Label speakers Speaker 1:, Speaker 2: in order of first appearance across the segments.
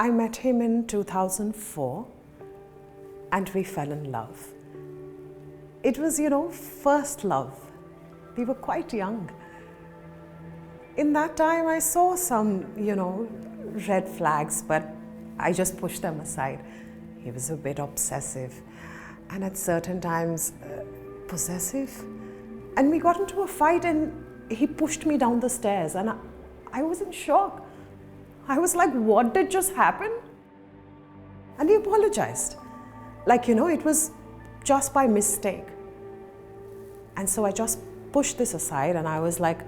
Speaker 1: I met him in 2004 and we fell in love. It was, first love. We were quite young. In that time, I saw some, red flags, but I just pushed them aside. He was a bit obsessive and at certain times possessive. And we got into a fight and he pushed me down the stairs and I was in shock. I was like, what did just happen? And he apologized. It was just by mistake. And so I just pushed this aside and I was like,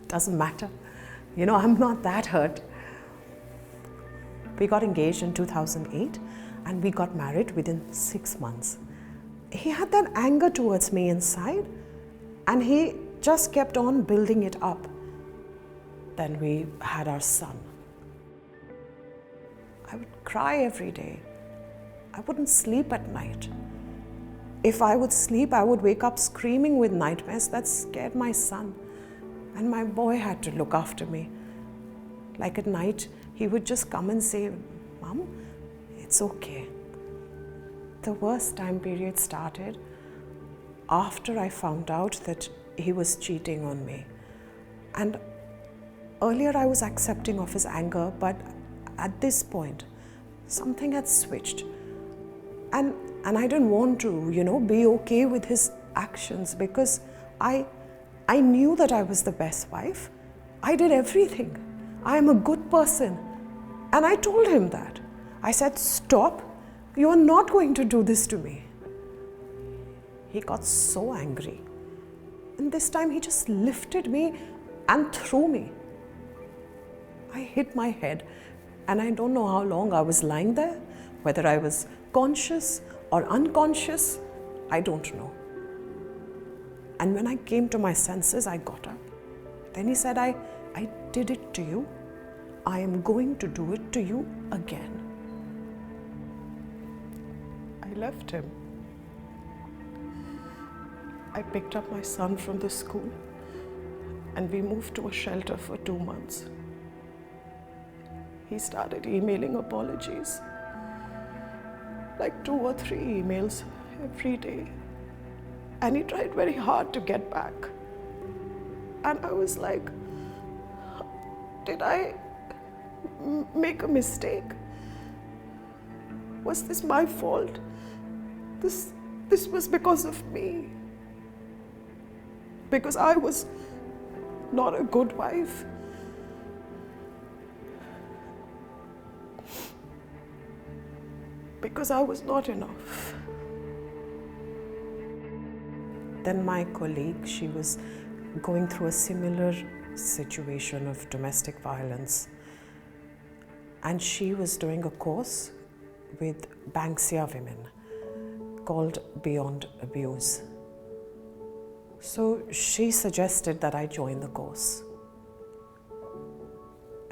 Speaker 1: doesn't matter. I'm not that hurt. We got engaged in 2008 and we got married within 6 months. He had that anger towards me inside and he just kept on building it up. Then we had our son. I would cry every day. I wouldn't sleep at night. If I would sleep, I would wake up screaming with nightmares that scared my son. And my boy had to look after me. Like at night, he would just come and say, Mom, it's okay. The worst time period started after I found out that he was cheating on me. And earlier I was accepting of his anger, but at this point, something had switched. And I didn't want to, be okay with his actions because I knew that I was the best wife. I did everything. I am a good person. And I told him that. I said, stop, you are not going to do this to me. He got so angry. And this time he just lifted me and threw me. I hit my head and I don't know how long I was lying there, whether I was conscious or unconscious, I don't know. And when I came to my senses, I got up. Then he said, I did it to you. I am going to do it to you again. I left him. I picked up my son from the school and we moved to a shelter for 2 months. He started emailing apologies, like 2 or 3 emails every day. And he tried very hard to get back. And I was like, did I make a mistake? Was this my fault? This was because of me. Because I was not a good wife. Because I was not enough. Then my colleague, she was going through a similar situation of domestic violence. And she was doing a course with Banksia Women called Beyond Abuse. So she suggested that I join the course.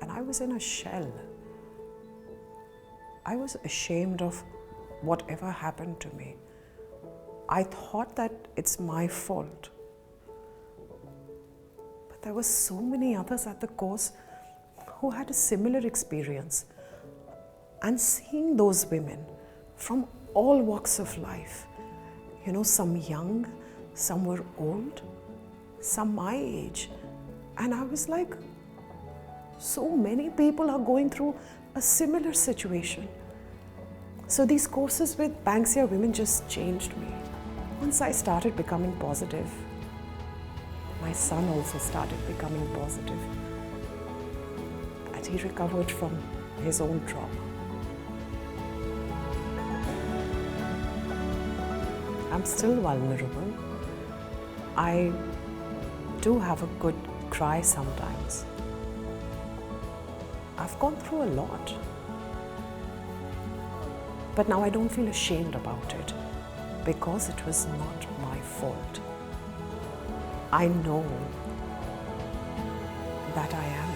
Speaker 1: And I was in a shell. I was ashamed of whatever happened to me. I thought that it's my fault. But there were so many others at the course who had a similar experience. And seeing those women from all walks of life, some young, some were old, some my age. And I was like, so many people are going through a similar situation. So these courses with Banksia Women just changed me. Once I started becoming positive, my son also started becoming positive. And he recovered from his own trauma. I'm still vulnerable. I do have a good cry sometimes. I've gone through a lot. But now I don't feel ashamed about it because it was not my fault. I know that I am